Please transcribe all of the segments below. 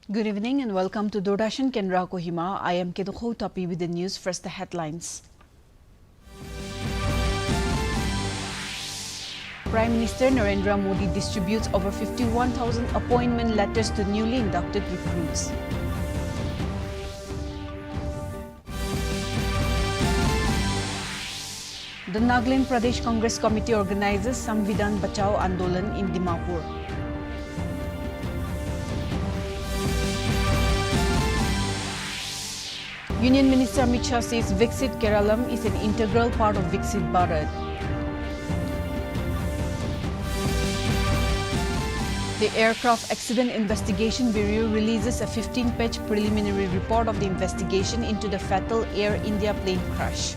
Good evening and welcome to Doordarshan Kendra Kohima. I am Kedukho Tapi with the news. First, the headlines. Prime Minister Narendra Modi distributes over 51,000 appointment letters to newly inducted recruits. The Nagaland Pradesh Congress Committee organizes Samvidhan Bachao Andolan in Dimapur. Union Minister Amit Shah says Viksit Keralam is an integral part of Viksit Bharat. The Aircraft Accident Investigation Bureau releases a 15-page preliminary report of the investigation into the fatal Air India plane crash.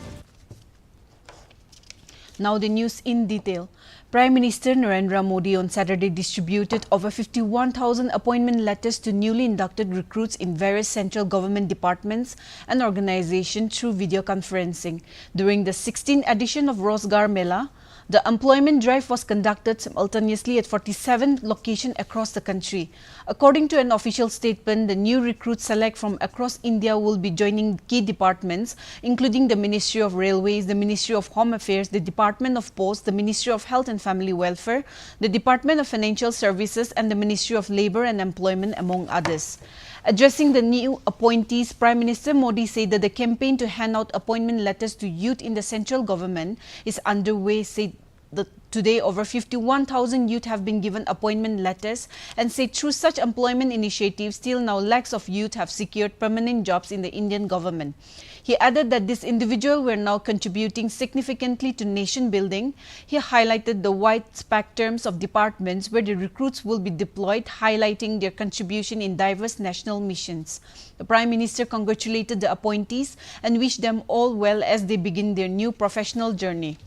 Now the news in detail. Prime Minister Narendra Modi on Saturday distributed over 51,000 appointment letters to newly inducted recruits in various central government departments and organizations through video conferencing. During the 16th edition of Rozgar Mela, the employment drive was conducted simultaneously at 47 locations across the country. According to an official statement, the new recruits select from across India will be joining key departments, including the Ministry of Railways, the Ministry of Home Affairs, the Department of Posts, the Ministry of Health and Family Welfare, the Department of Financial Services, and the Ministry of Labour and Employment, among others. Addressing the new appointees, Prime Minister Modi said that the campaign to hand out appointment letters to youth in the central government is underway. Said that today over 51,000 youth have been given appointment letters, and said through such employment initiatives, till now lakhs of youth have secured permanent jobs in the Indian government. He added that these individuals were now contributing significantly to nation building. He highlighted the wide spectrum of departments where the recruits will be deployed, highlighting their contribution in diverse national missions. The Prime Minister congratulated the appointees and wished them all well as they begin their new professional journey.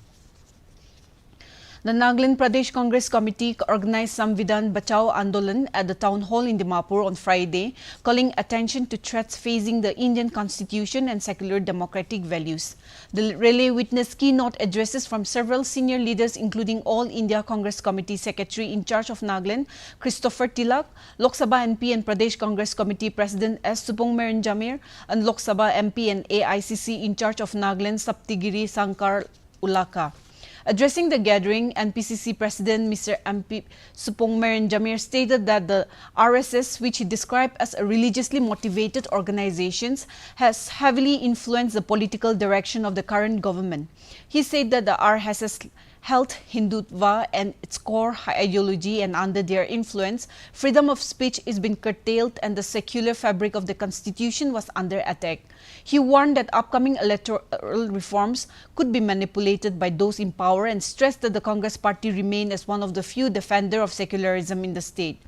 The Nagaland Pradesh Congress Committee organized Samvidhan Bachao Andolan at the town hall in Dimapur on Friday, calling attention to threats facing the Indian constitution and secular democratic values. The rally witnessed keynote addresses from several senior leaders, including All India Congress Committee Secretary in charge of Nagaland, Christopher Tilak, Lok Sabha MP and Pradesh Congress Committee President S. Supongmeren Jamir, and Lok Sabha MP and AICC in charge of Nagaland, Saptigiri Sankar Ulaka. Addressing the gathering, NPCC President Mr. MP Supongmeren Jamir stated that the RSS, which he described as a religiously motivated organization, has heavily influenced the political direction of the current government. He said that the RSS held Hindutva and its core ideology, and under their influence, freedom of speech is being curtailed and the secular fabric of the constitution was under attack. He warned that upcoming electoral reforms could be manipulated by those in power and stressed that the Congress party remained as one of the few defenders of secularism in the state.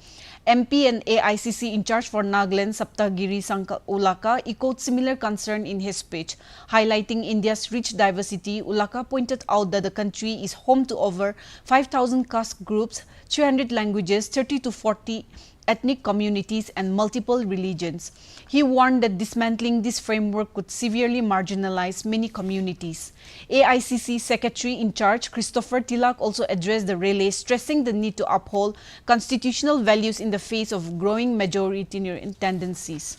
MP and AICC in charge for Nagaland, Saptagiri Sankar Ulaka, echoed similar concern in his speech. Highlighting India's rich diversity, Ulaka pointed out that the country is home to over 5,000 caste groups, 300 languages, 30 to 40 ethnic communities and multiple religions. He warned that dismantling this framework could severely marginalize many communities. AICC Secretary in charge Christopher Tilak also addressed the rally, stressing the need to uphold constitutional values in the face of growing majoritarian tendencies.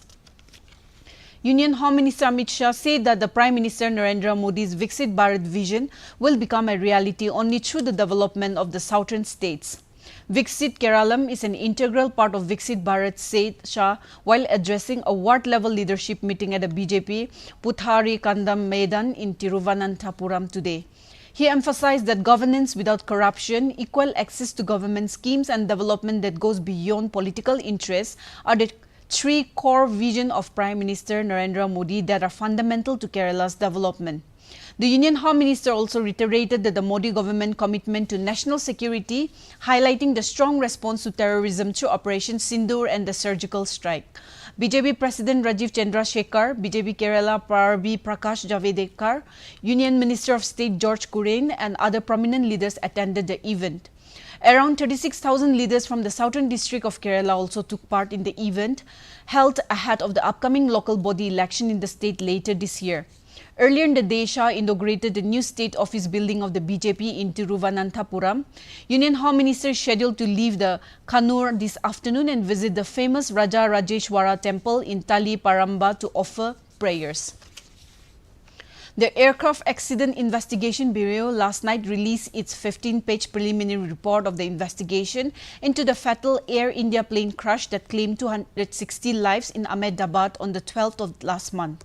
Union Home Minister Amit Shah said that the Prime Minister Narendra Modi's Viksit Bharat vision will become a reality only through the development of the southern states. Viksit Keralam is an integral part of Viksit Bharat, said Shah while addressing a ward-level leadership meeting at the BJP Puthari Kandam Maidan in Tiruvananthapuram today. He emphasized that governance without corruption, equal access to government schemes and development that goes beyond political interests are the three core visions of Prime Minister Narendra Modi that are fundamental to Kerala's development. The Union Home Minister also reiterated that the Modi government commitment to national security, highlighting the strong response to terrorism through Operation Sindoor and the surgical strike. BJP President Rajiv Chandrasekhar, BJP Kerala Parbi Prakash Javadekar, Union Minister of State George Kuren and other prominent leaders attended the event. Around 36,000 leaders from the southern district of Kerala also took part in the event, held ahead of the upcoming local body election in the state later this year. Earlier in the day, Shah inaugurated the new state office building of the BJP in Tiruvananthapuram. Union Home Minister is scheduled to leave the Kannur this afternoon and visit the famous Raja Rajeshwara temple in Tali Paramba to offer prayers. The Aircraft Accident Investigation Bureau last night released its 15-page preliminary report of the investigation into the fatal Air India plane crash that claimed 260 lives in Ahmedabad on the 12th of last month.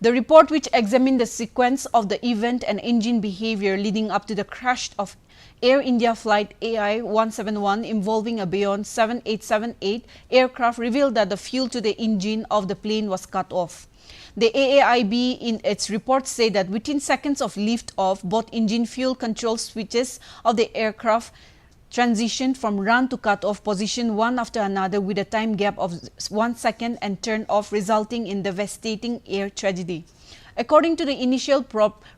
The report, which examined the sequence of the event and engine behavior leading up to the crash of Air India flight AI-171 involving a Boeing 7878 aircraft, revealed that the fuel to the engine of the plane was cut off. The AAIB in its report said that within seconds of lift-off, both engine fuel control switches of the aircraft transitioned from run to cut-off position one after another with a time gap of 1 second and turned off, resulting in devastating air tragedy. According to the initial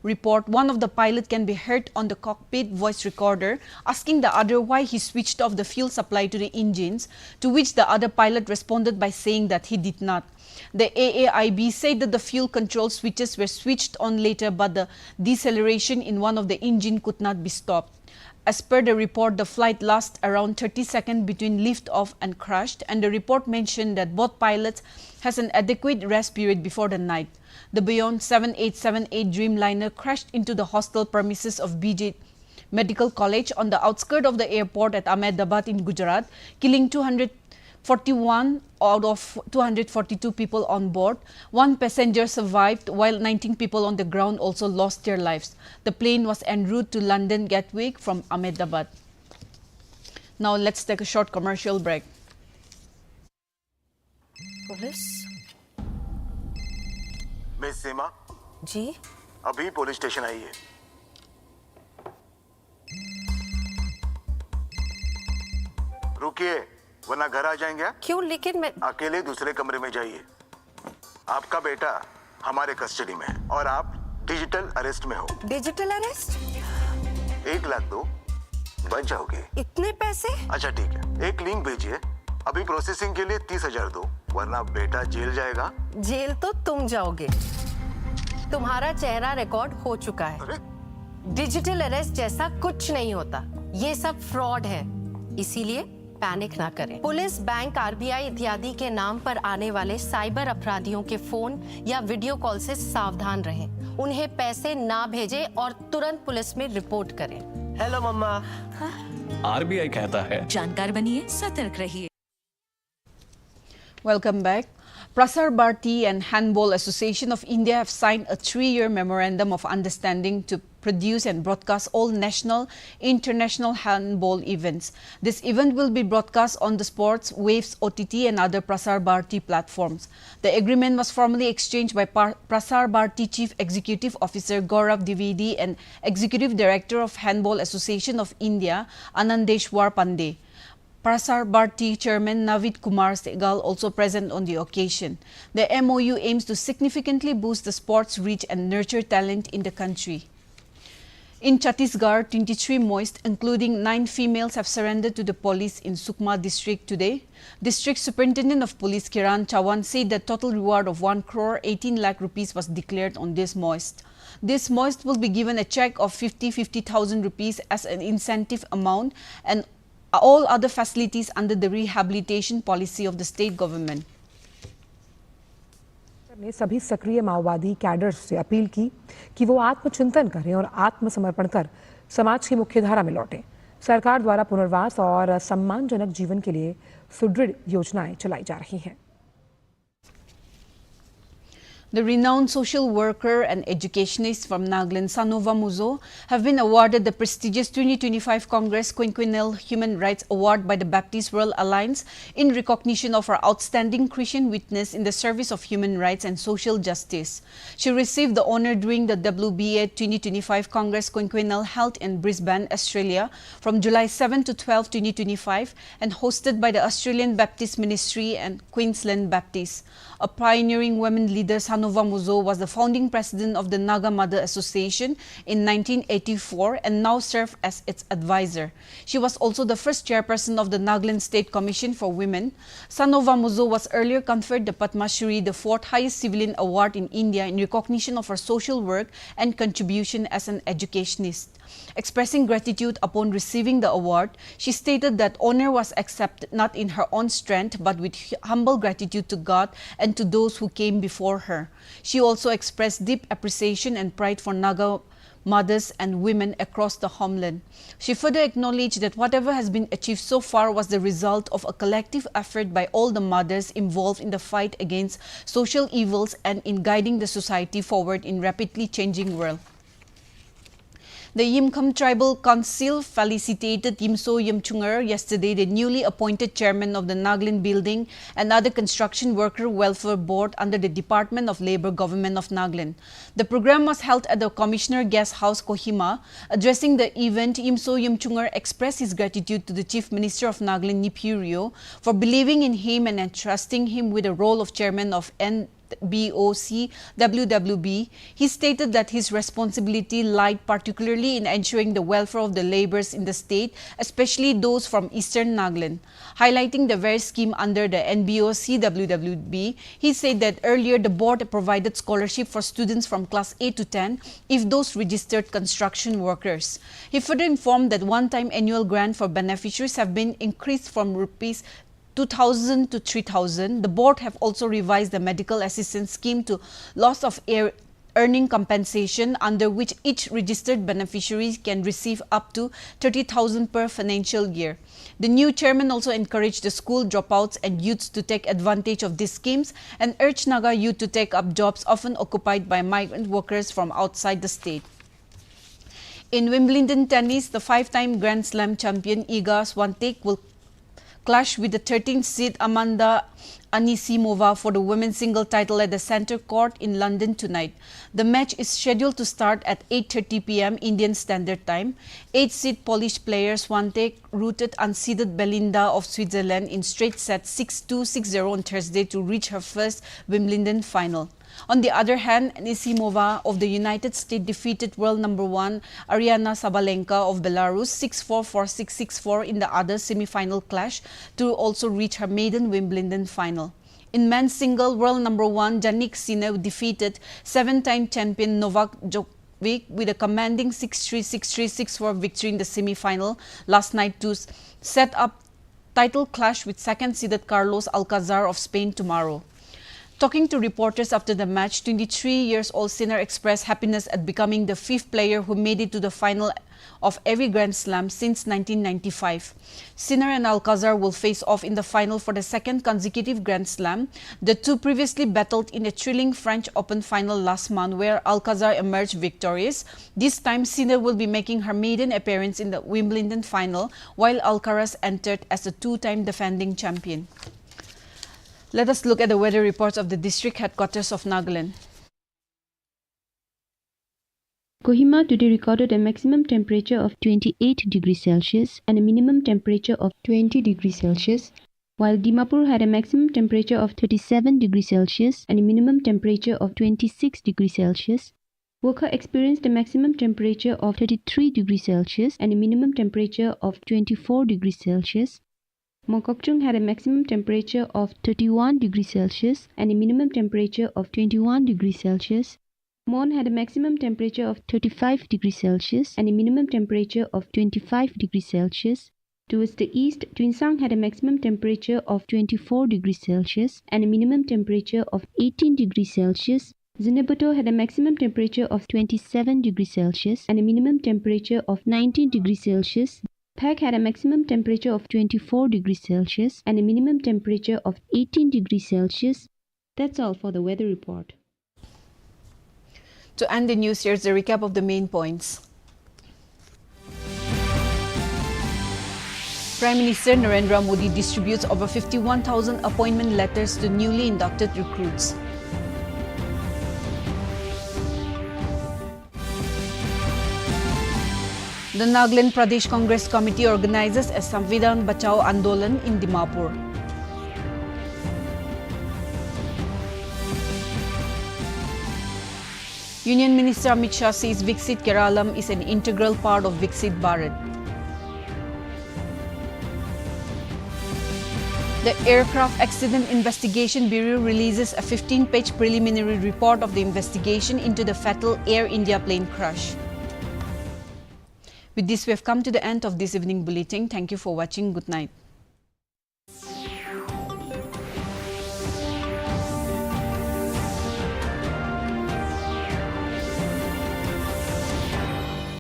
report, one of the pilots can be heard on the cockpit voice recorder asking the other why he switched off the fuel supply to the engines, to which the other pilot responded by saying that he did not. The AAIB said that the fuel control switches were switched on later, but the deceleration in one of the engine could not be stopped. As per the report, the flight lasted around 30 seconds between lift-off and crashed, and the report mentioned that both pilots has an adequate rest period before the night. The Boeing 7878 Dreamliner crashed into the hostel premises of BJ Medical College on the outskirts of the airport at Ahmedabad in Gujarat, killing 241 out of 242 people on board. One passenger survived, while 19 people on the ground also lost their lives. The plane was en route to London Gatwick from Ahmedabad. Now let's take a short commercial break. Police miss Seema ji अभी police station आई है। रुकिए वरना घर आ जाएंगे। क्यों? लेकिन मैं अकेले दूसरे कमरे में जाइए। आपका बेटा हमारे कस्टडी में है और आप डिजिटल अरेस्ट में हो। Digital arrest? 1 लाख दो, बच जाओगे। इतने पैसे? अच्छा ठीक है, एक लिंक भेजिए। अभी प्रोसेसिंग के लिए 30,000 दो, वरना बेटा जेल जाएगा। जेल तो तुम जाओगे। तुम्हारा चेहरा रिकॉर्ड हो चुका है। अरे? डिजिटल अरेस्ट जैसा कुछ नहीं होता, ये सब फ्रॉड है। इसीलिए पैनिक ना करें। पुलिस, बैंक, आरबीआई इत्यादि के नाम पर आने वाले साइबर अपराधियों के फोन या वीडियो कॉल से सावधान रहें। उन्हें पैसे ना भेजें और तुरंत पुलिस में रिपोर्ट करें। हेलो मम्मा। आरबीआई कहता है जानकार बनिए, सतर्क रहिए। Welcome back. Prasar Bharati and Handball Association of India have signed a 3-year memorandum of understanding to produce and broadcast all national, international handball events. This event will be broadcast on the Sports, Waves, OTT and other Prasar Bharati platforms. The agreement was formally exchanged by Prasar Bharati Chief Executive Officer Gaurav Dwivedi and Executive Director of Handball Association of India, Anandeshwar Pandey. Prasar Bharati Chairman Navid Kumar Sehgal also present on the occasion. The MOU aims to significantly boost the sport's reach and nurture talent in the country. In Chhattisgarh, 23 moist, including 9 females, have surrendered to the police in Sukma district today. District Superintendent of Police Kiran Chawan said that total reward of 1 crore 18 lakh rupees was declared on this moist. This moist will be given a check of 50,000 rupees as an incentive amount and all other facilities under the rehabilitation policy of the state government. ने सभी सक्रिय माओवादी cadres से appeal की कि वो आत्मचिंतन करें और आत्मसमर्पण कर समाज की मुख्यधारा में लौटें। सरकार द्वारा पुनर्वास और सम्मानजनक जीवन के लिए सुदृढ़ योजनाएं चलाई जा रही हैं। The renowned social worker and educationist from Nagaland, Sanova Muzo, have been awarded the prestigious 2025 Congress Quinquennial Human Rights Award by the Baptist World Alliance in recognition of her outstanding Christian witness in the service of human rights and social justice. She received the honor during the WBA 2025 Congress Quinquennial held in Brisbane, Australia from July 7 to 12, 2025 and hosted by the Australian Baptist Ministry and Queensland Baptist. A pioneering women leader, Sanova Sanova Muzo was the founding president of the Naga Mother Association in 1984 and now serves as its advisor. She was also the first chairperson of the Nagaland State Commission for Women. Sanova Muzo was earlier conferred the Padma Shri, the fourth highest civilian award in India, in recognition of her social work and contribution as an educationist. Expressing gratitude upon receiving the award, she stated that honor was accepted not in her own strength but with humble gratitude to God and to those who came before her. She also expressed deep appreciation and pride for Naga mothers and women across the homeland. She further acknowledged that whatever has been achieved so far was the result of a collective effort by all the mothers involved in the fight against social evils and in guiding the society forward in rapidly changing world. The Yimkham Tribal Council felicitated Yimso Yimchungar yesterday, the newly appointed chairman of the Nagaland Building and other Construction Worker Welfare Board under the Department of Labour, Government of Nagaland. The program was held at the Commissioner Guest House, Kohima. Addressing the event, Yimso Yimchungar expressed his gratitude to the Chief Minister of Nagaland, Nipurio, for believing in him and entrusting him with the role of chairman of BOC WWB. He stated that his responsibility lied particularly in ensuring the welfare of the laborers in the state, especially those from Eastern Nagaland. Highlighting the various scheme under the NBOC WWB, he said that earlier the board provided scholarship for students from class 8 to 10 if those registered construction workers. He further informed that one-time annual grant for beneficiaries have been increased from rupees 2,000 to 3,000. The board have also revised the medical assistance scheme to loss of earning compensation, under which each registered beneficiary can receive up to 30,000 per financial year. The new chairman also encouraged the school dropouts and youths to take advantage of these schemes and urged Naga youth to take up jobs often occupied by migrant workers from outside the state. In Wimbledon tennis, the five-time Grand Slam champion Iga Swiatek will clash with the 13th seed Amanda Anisimova for the women's single title at the Centre Court in London tonight. The match is scheduled to start at 8:30 p.m. Indian Standard Time. 8th seed Polish player Swiatek routed unseeded Belinda of Switzerland in straight sets 6-2, 6-0 on Thursday to reach her first Wimbledon final. On the other hand, Anisimova of the United States defeated world number 1 Aryna Sabalenka of Belarus 6-4, 4-6, 6-4 in the other semi-final clash to also reach her maiden Wimbledon final. In men's single, world number 1 Jannik Sinner defeated seven-time champion Novak Djokovic with a commanding 6-3, 6-3, 6-4 victory in the semi-final last night to set up title clash with second-seeded Carlos Alcazar of Spain tomorrow. Talking to reporters after the match, 23-year-old Sinner expressed happiness at becoming the fifth player who made it to the final of every Grand Slam since 1995. Sinner and Alcazar will face off in the final for the second consecutive Grand Slam. The two previously battled in a thrilling French Open final last month where Alcazar emerged victorious. This time, Sinner will be making her maiden appearance in the Wimbledon final, while Alcaraz entered as a two-time defending champion. Let us look at the weather reports of the district headquarters of Nagaland. Kohima today recorded a maximum temperature of 28 degrees Celsius and a minimum temperature of 20 degrees Celsius, while Dimapur had a maximum temperature of 37 degrees Celsius and a minimum temperature of 26 degrees Celsius. Wokha experienced a maximum temperature of 33 degrees Celsius and a minimum temperature of 24 degrees Celsius. Mokokchung had a maximum temperature of 31 degrees Celsius and a minimum temperature of 21 degrees Celsius. Mon had a maximum temperature of 35 degrees Celsius and a minimum temperature of 25 degrees Celsius. Towards the east, Twinsang had a maximum temperature of 24 degrees Celsius and a minimum temperature of 18 degrees Celsius. Zinabuto had a maximum temperature of 27 degrees Celsius and a minimum temperature of 19 degrees Celsius. Peg had a maximum temperature of 24 degrees Celsius and a minimum temperature of 18 degrees Celsius. That's all for the weather report. To end the news, here's the recap of the main points. Prime Minister Narendra Modi distributes over 51,000 appointment letters to newly inducted recruits. The Nagaland Pradesh Congress Committee organizes a Samvidhan Bachao Andolan in Dimapur. Union Minister Amit Shah says Viksit Keralam is an integral part of Viksit Bharat. The Aircraft Accident Investigation Bureau releases a 15-page preliminary report of the investigation into the fatal Air India plane crash. With this, we have come to the end of this evening bulletin. Thank you for watching. Good night.